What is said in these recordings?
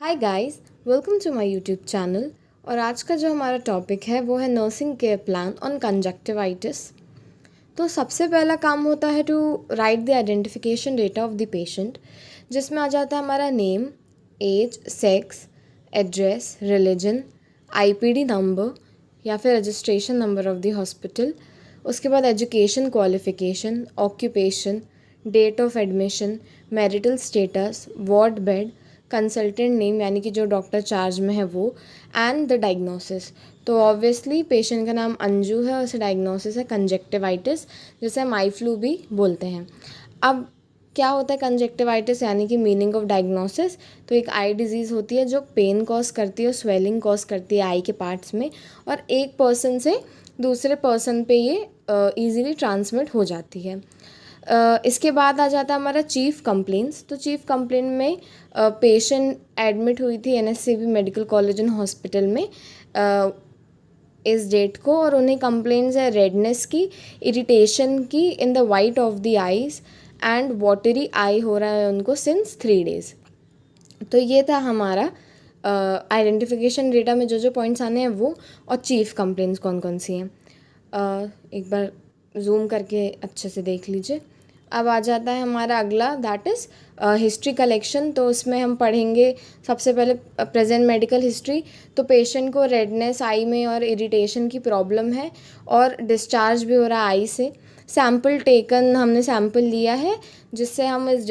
Hi guys, welcome to my YouTube channel. और आज का जो हमारा टॉपिक है वो है nursing care plan on conjunctivitis. तो सबसे पहला काम होता है to write the identification data of the patient, जिसमें आ जाता है हमारा name, age, sex, address, religion, IPD number या फिर registration number of the hospital. उसके बाद education qualification, occupation, date of admission, marital status, ward bed, consultant name यानी कि जो डॉक्टर चार्ज में है वो, एंड द डायग्नोसिस। तो ऑब्वियसली पेशेंट का नाम अंजू है और उसे डायग्नोसिस है कंजक्टिवाइटिस, जिसे हम आई फ्लू भी बोलते हैं। अब क्या होता है कंजक्टिवाइटिस यानी कि मीनिंग ऑफ डायग्नोसिस। तो एक आई डिजीज़ होती है जो पेन कॉज करती है और स्वेलिंग कॉज करती है आई के पार्ट्स में, और एक पर्सन से दूसरे पर्सन पे ये ईज़िली ट्रांसमिट हो जाती है। इसके बाद आ जाता है हमारा चीफ़ कंप्लेंट्स। तो चीफ़ कंप्लेंट में पेशेंट एडमिट हुई थी एनएससीबी मेडिकल कॉलेज एंड हॉस्पिटल में इस डेट को, और उन्हें कंप्लेंट्स है रेडनेस की, इरिटेशन की in the white of the eyes and watery eye हो रहा है उनको सिंस 3 days। तो ये था हमारा आइडेंटिफिकेशन डेटा में जो जो पॉइंट्स आने हैं वो, और चीफ़ कंप्लेंट्स कौन कौन सी हैं एक बार जूम करके अच्छे से देख लीजिए। अब आ जाता है हमारा अगला, दैट इज़ हिस्ट्री कलेक्शन। तो उसमें हम पढ़ेंगे सबसे पहले प्रेजेंट मेडिकल हिस्ट्री। तो पेशेंट को रेडनेस आई में और इरिटेशन की प्रॉब्लम है और डिस्चार्ज भी हो रहा है आई से। सैम्पल टेकन, हमने सैम्पल लिया है जिससे हम इस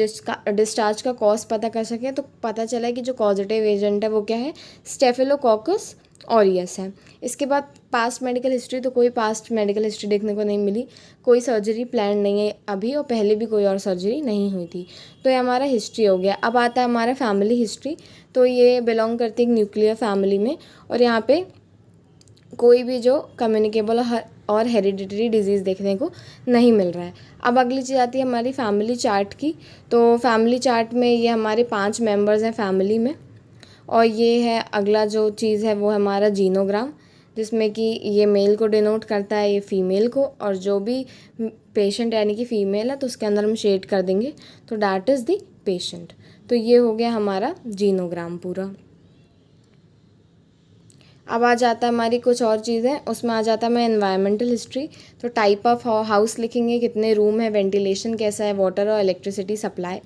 डिस्चार्ज का कॉज पता कर सकें। तो पता चला है कि जो कॉजेटिव एजेंट है वो क्या है, स्टेफिलोकोकस ऑरियस है। इसके बाद पास्ट मेडिकल हिस्ट्री, तो कोई पास्ट मेडिकल हिस्ट्री देखने को नहीं मिली, कोई सर्जरी प्लान नहीं है अभी, और पहले भी कोई और सर्जरी नहीं हुई थी। तो ये हमारा हिस्ट्री हो गया। अब आता है हमारा फैमिली हिस्ट्री। तो ये बिलोंग करती है एक न्यूक्लियर फैमिली में, और यहाँ पे कोई भी जो कम्युनिकेबल और हेरिडिटरी डिजीज़ देखने को नहीं मिल रहा है। अब अगली चीज़ आती है हमारी फैमिली चार्ट की। तो फैमिली चार्ट में ये हमारे 5 मेंबर्स हैं फैमिली में, और ये है अगला जो चीज़ है वो है हमारा जीनोग्राम, जिसमें कि ये मेल को डिनोट करता है, ये फीमेल को, और जो भी पेशेंट यानी कि फ़ीमेल है तो उसके अंदर हम शेड कर देंगे, तो डैट इज़ द पेशेंट। तो ये हो गया हमारा जीनोग्राम पूरा। अब आ जाता है हमारी कुछ और चीज़ें, उसमें आ जाता है मैं एनवायरमेंटल हिस्ट्री। तो टाइप ऑफ हाउस लिखेंगे, कितने रूम है, वेंटिलेशन कैसा है, वाटर और इलेक्ट्रिसिटी सप्लाई।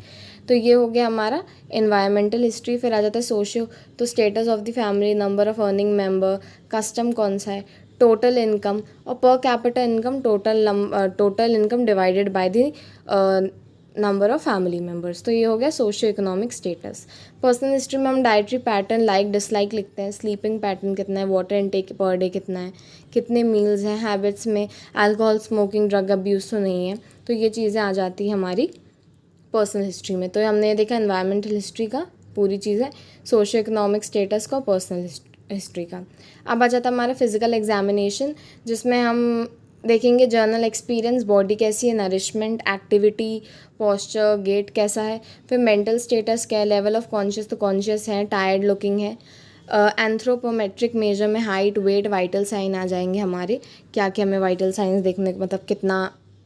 तो ये हो गया हमारा एनवायरमेंटल हिस्ट्री। फिर आ जाता है सोशियो। तो status of the family, number of earning member, custom कौन सा है, टोटल इनकम और per capita income, total income divided by the number of family members. तो ये हो गया socio economic status. Personal history में हम डाइटरी पैटर्न, लाइक डिसलाइक लिखते हैं, स्लीपिंग पैटर्न कितना है, वाटर इनटेक पर डे कितना है, कितने मील्स हैं, हैबिट्स में अल्कोहल, स्मोकिंग, ड्रग अब्यूज़ तो नहीं है। तो ये चीज़ें आ जाती है हमारी पर्सनल हिस्ट्री में। तो हमने देखा एनवायरमेंटल हिस्ट्री का पूरी चीज़ है, सोशियो इकोनॉमिक स्टेटस का, पर्सनल हिस्ट्री का। अब आ जाता है हमारा फिजिकल एग्जामिनेशन, जिसमें हम देखेंगे जर्नल एक्सपीरियंस, बॉडी कैसी है, नरिशमेंट, एक्टिविटी, पोस्चर, गेट कैसा है, फिर मेंटल स्टेटस क्या है, लेवल ऑफ कॉन्शियस, तो कॉन्शियस है, टायर्ड लुकिंग है। एंथ्रोपोमेट्रिक मेजर में हाइट, वेट, वाइटल साइन आ जाएंगे हमारे, क्या क्या हमें वाइटल साइंस देखने, मतलब कितना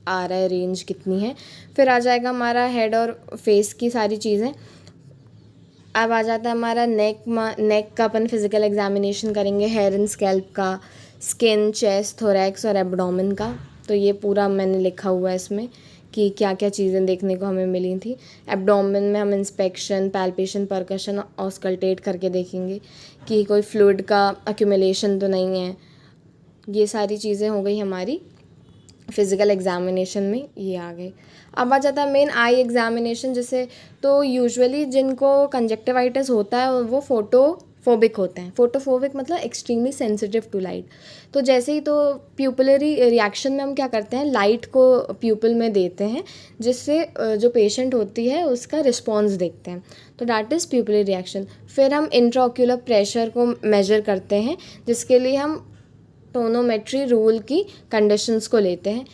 आ रहा है, रेंज कितनी है। फिर आ जाएगा हमारा हेड और फेस की सारी चीज़ें। अब आ जाता है हमारा नेक का अपन फिजिकल एग्जामिनेशन करेंगे, हेयर एंड स्कैल्प का, स्किन, चेस्ट, थोरैक्स और एब्डोमेन का। तो ये पूरा मैंने लिखा हुआ है इसमें कि क्या क्या चीज़ें देखने को हमें मिली थी। एब्डोमेन में हम इंस्पेक्शन, पैल्पेशन, परकशन, ऑस्कल्टेट करके देखेंगे कि कोई फ्लूइड का अक्यूमुलेशन तो नहीं है। ये सारी चीज़ें हो गई हमारी फिज़िकल एग्जामिनेशन में, ये आ गए। अब आ जाता है मेन आई एग्जामिनेशन, जिसे तो यूजुअली जिनको कंजक्टिवाइटिस होता है वो फोटोफोबिक होते हैं। फोटोफोबिक मतलब एक्सट्रीमली सेंसिटिव टू लाइट। तो जैसे ही तो प्यूपिलरी रिएक्शन में हम क्या करते हैं, लाइट को प्यूपिल में देते हैं, जिससे जो पेशेंट होती है उसका रिस्पॉन्स देखते हैं। तो डैट इज़ प्यूपिलरी रिएक्शन। फिर हम इंट्राओक्यूलर प्रेशर को मेजर करते हैं, जिसके लिए हम टोनोमेट्री रूल की कंडीशंस को लेते हैं।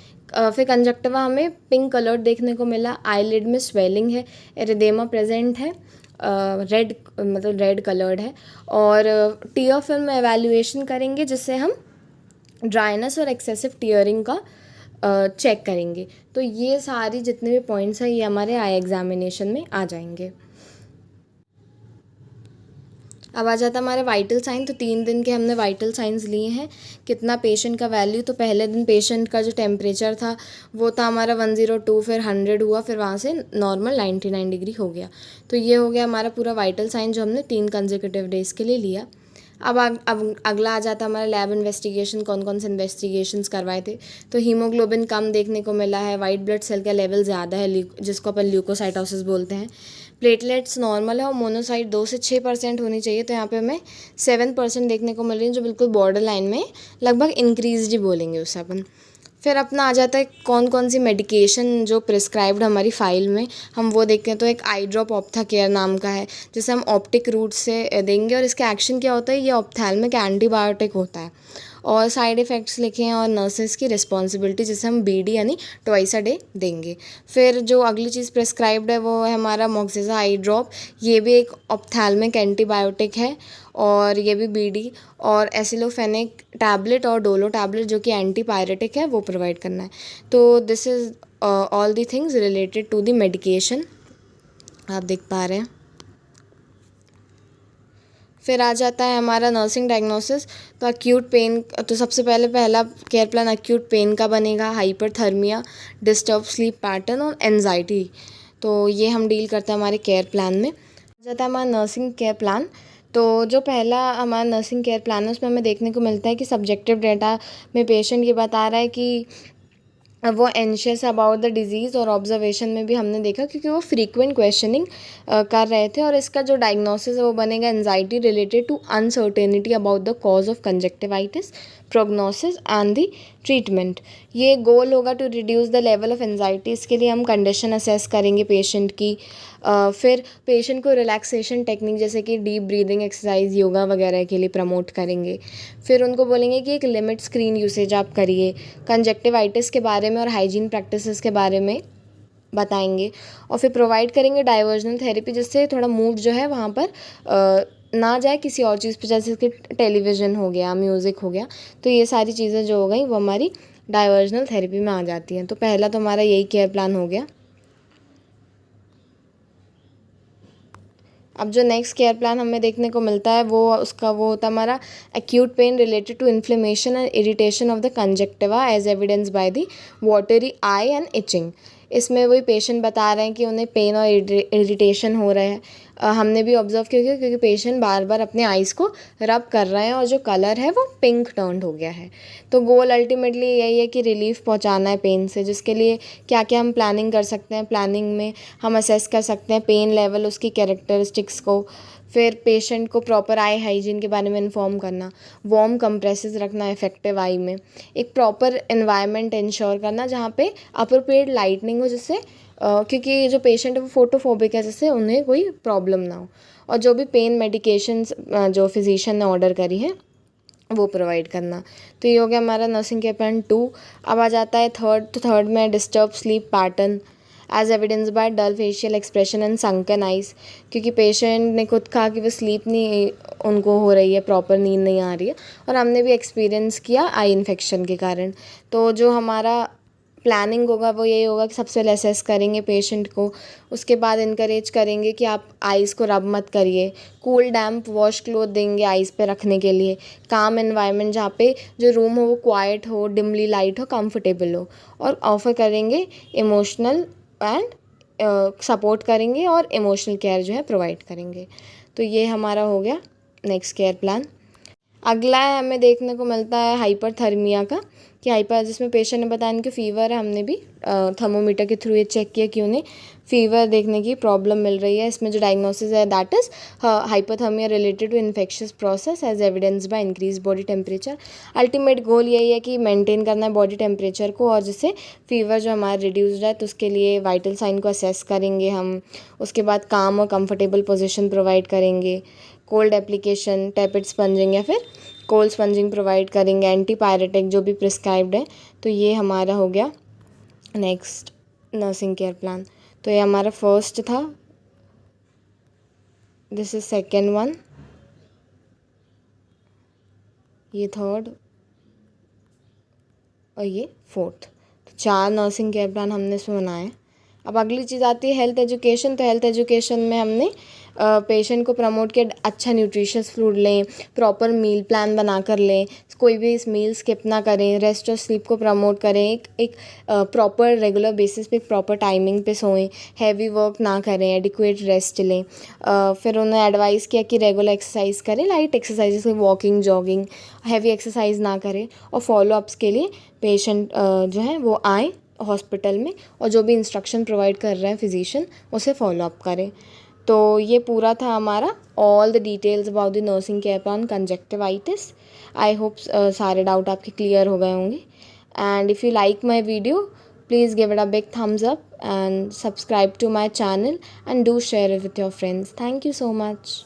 फिर कंजक्टिवा हमें पिंक कलर देखने को मिला, आईलिड में स्वेलिंग है, एरिदेमा प्रेजेंट है, रेड मतलब रेड कलर्ड है, और टीयर फिल्म एवेल्यूएशन करेंगे जिससे हम ड्राइनेस और एक्सेसिव टीयरिंग का चेक करेंगे। तो ये सारी जितने भी पॉइंट्स हैं ये हमारे आई एग्जामिनेशन में आ जाएंगे। अब आ जाता हमारे वाइटल साइन। तो 3 दिन के हमने वाइटल साइंस लिए हैं। कितना पेशेंट का वैल्यू, तो पहले दिन पेशेंट का जो टेम्परेचर था वो था हमारा 102, फिर 100 हुआ, फिर वहाँ से नॉर्मल 99 डिग्री हो गया। तो ये हो गया हमारा पूरा वाइटल साइन जो हमने 3 कंसेक्यूटिव डेज़ के लिए लिया। अब अगला आ जाता हमारा लैब इन्वेस्टिगेशन। कौन कौन से इन्वेस्टिगेशंस करवाए थे। तो हीमोग्लोबिन कम देखने को मिला है, वाइट ब्लड सेल का लेवल ज़्यादा है जिसको अपन ल्यूकोसाइटोसिस बोलते हैं। प्लेटलेट्स नॉर्मल है और मोनोसाइट 2 से 6% होनी चाहिए, तो यहाँ पे हमें 7% देखने को मिल रही है, जो बिल्कुल बॉर्डर लाइन में, लगभग इंक्रीज ही बोलेंगे उसे अपन। फिर अपना आ जाता है कौन कौन सी मेडिकेशन जो प्रिस्क्राइब्ड हमारी फ़ाइल में, हम वो देखते हैं। तो एक आई ड्रॉप ऑप्थाकेयर नाम का है, जिसे हम ऑप्टिक रूट से देंगे, और इसका एक्शन क्या होता है, ये ऑप्थेल्मिक एंटीबायोटिक होता है, और साइड इफ़ेक्ट्स लिखे हैं और नर्सेस की रिस्पॉन्सिबिलिटी, जिसे हम BD यानी ट्वाइस अ डे देंगे। फिर जो अगली चीज़ प्रिस्क्राइब्ड है वो है हमारा मोक्सिज़ा आई ड्रॉप। ये भी एक ऑप्थेल्मिक एंटीबायोटिक है, और ये भी BD, और एसिलोफेनिक टैबलेट और डोलो टैबलेट जो कि एंटीपायरेटिक है वो प्रोवाइड करना है। तो this is all the things related to the medication, आप देख पा रहे हैं। फिर आ जाता है हमारा नर्सिंग डायग्नोसिस। तो अक्यूट पेन, तो सबसे पहला केयर प्लान अक्यूट पेन का बनेगा, हाइपरथर्मिया, डिस्टर्ब स्लीप पैटर्न और एनजाइटी। तो ये हम डील करते हैं हमारे केयर प्लान में। आ जाता है हमारा नर्सिंग केयर प्लान। तो जो पहला हमारा नर्सिंग केयर प्लान है उसमें हमें देखने को मिलता है कि सब्जेक्टिव डेटा में पेशेंट ये बता रहा है कि वो एंशियस अबाउट द डिज़ीज़, और ऑब्जर्वेशन में भी हमने देखा क्योंकि वो फ्रीक्वेंट क्वेश्चनिंग कर रहे थे। और इसका जो डायग्नोसिस है वो बनेगा anxiety related to uncertainty about the cause of conjunctivitis, prognosis and the treatment. ये गोल होगा to reduce the level of anxiety. इसके लिए हम कंडीशन असेस करेंगे पेशेंट की। फिर पेशेंट को रिलैक्सेशन टेक्निक जैसे कि डीप ब्रीदिंग एक्सरसाइज, योगा वगैरह के लिए प्रमोट करेंगे। फिर उनको बोलेंगे कि एक लिमिट स्क्रीन यूसेज आप करिए। कंजक्टिवाइटिस के बारे में और हाइजीन प्रैक्टिसेस के बारे में बताएंगे। और फिर प्रोवाइड करेंगे डाइवर्जनल थेरेपी, जिससे थोड़ा मूड जो है वहाँ पर ना जाए किसी और चीज़ पे, जैसे कि टेलीविज़न हो गया, म्यूज़िक हो गया। तो ये सारी चीज़ें जो हो गई वो हमारी डाइवर्जनल थेरेपी में आ जाती हैं। तो पहला तो हमारा यही केयर प्लान हो गया। अब जो नेक्स्ट केयर प्लान हमें देखने को मिलता है वो होता है हमारा acute pain related to inflammation and irritation of the conjunctiva as evidence by the watery eye and itching. इसमें वही पेशेंट बता रहे हैं कि उन्हें पेन और इरिटेशन हो रहा है। हमने भी ऑब्जर्व किया क्योंकि पेशेंट बार बार अपने आइज़ को रब कर रहे हैं और जो कलर है वो पिंक टर्न्ड हो गया है। तो गोल अल्टीमेटली यही है कि रिलीफ पहुंचाना है पेन से, जिसके लिए क्या क्या हम प्लानिंग कर सकते हैं। प्लानिंग में हम असेस कर सकते हैं पेन लेवल, उसकी कैरेक्टरिस्टिक्स को। फिर पेशेंट को प्रॉपर आई हाइजीन के बारे में इन्फॉर्म करना, वार्म कंप्रेसेस रखना इफेक्टिव आई में, एक प्रॉपर एनवायरनमेंट इंश्योर करना जहाँ पे अप्रोप्रिएट लाइटनिंग हो, जिससे क्योंकि जो पेशेंट है वो फोटोफोबिक है, जिससे उन्हें कोई प्रॉब्लम ना हो। और जो भी पेन मेडिकेशंस जो फिजिशियन ने ऑर्डर करी है वो प्रोवाइड करना। तो ये हो गया हमारा नर्सिंग केयर प्लान 2। अब आ जाता है थर्ड। तो थर्ड में disturb sleep pattern as evidence by dull facial expression and sunken eyes. क्योंकि पेशेंट ने खुद कहा कि वो स्लीप नहीं उनको हो रही है, प्रॉपर नींद नहीं आ रही है, और हमने भी एक्सपीरियंस किया आई इन्फेक्शन के कारण। तो जो हमारा प्लानिंग होगा वो यही होगा कि सबसे पहले असेस करेंगे पेशेंट को, उसके बाद इनकरेज करेंगे कि आप आइज़ को रब मत करिए, कूल डैम्प वॉश क्लोथ देंगे आइज़ पे रखने के लिए, काम एनवायरनमेंट जहाँ पे जो रूम हो वो क्वाइट हो, डिमली लाइट हो, कंफर्टेबल हो, और ऑफ़र करेंगे इमोशनल एंड सपोर्ट करेंगे और इमोशनल केयर जो है प्रोवाइड करेंगे। तो ये हमारा हो गया नेक्स्ट केयर प्लान। अगला है हमें देखने को मिलता है हाइपरथर्मिया का, कि हाइपर जिसमें पेशेंट ने बताया इनके फ़ीवर है। हमने भी थर्मोमीटर के थ्रू ये चेक किया कि उन्हें फ़ीवर देखने की प्रॉब्लम मिल रही है। इसमें जो डायग्नोसिस है that is hyperthermia related to infectious process as evidence by increase body temperature. Ultimate goal यही है कि मेंटेन करना है बॉडी टेम्परेचर को, और जिससे फ़ीवर जो हमारा रिड्यूस्ड है, तो उसके लिए वाइटल साइन को असेस करेंगे हम। उसके बाद काम और कंफर्टेबल पोजीशन प्रोवाइड करेंगे, कोल्ड एप्लीकेशन, टैपेड स्पंजिंग या फिर कोल्ड स्पंजिंग प्रोवाइड करेंगे, एंटीपायरेटिक जो भी प्रिस्क्राइब्ड है। तो ये हमारा हो गया नेक्स्ट नर्सिंग केयर प्लान। तो ये हमारा फर्स्ट था, दिस इज सेकेंड वन, ये थर्ड, और ये फोर्थ। तो 4 नर्सिंग केयर प्लान हमने इसमें बनाए। अब अगली चीज़ आती है हेल्थ एजुकेशन। तो हेल्थ एजुकेशन में हमने पेशेंट को प्रमोट किया अच्छा न्यूट्रिशियस फूड लें, प्रॉपर मील प्लान बना कर लें, कोई भी इस मील स्किप ना करें, रेस्ट और स्लीप को प्रमोट करें, एक प्रॉपर रेगुलर बेसिस पे प्रॉपर टाइमिंग पे सोएं, हैवी वर्क ना करें, एडिक्वेट रेस्ट लें। फिर उन्हें एडवाइस किया कि रेगुलर एक्सरसाइज करें, light exercise walking jogging, heavy exercise ना करें, और फॉलोअप्स के लिए पेशेंट जो है वो आएँ हॉस्पिटल में और जो भी इंस्ट्रक्शन प्रोवाइड कर रहे हैं फिजिशियन उसे फॉलोअप करें। तो ये पूरा था हमारा all the details about the nursing care on conjunctivitis. I hope सारे डाउट आपके क्लियर हो गए होंगे। And if you like my video please give it a big thumbs up and subscribe to my channel and do share it with your friends. Thank you so much.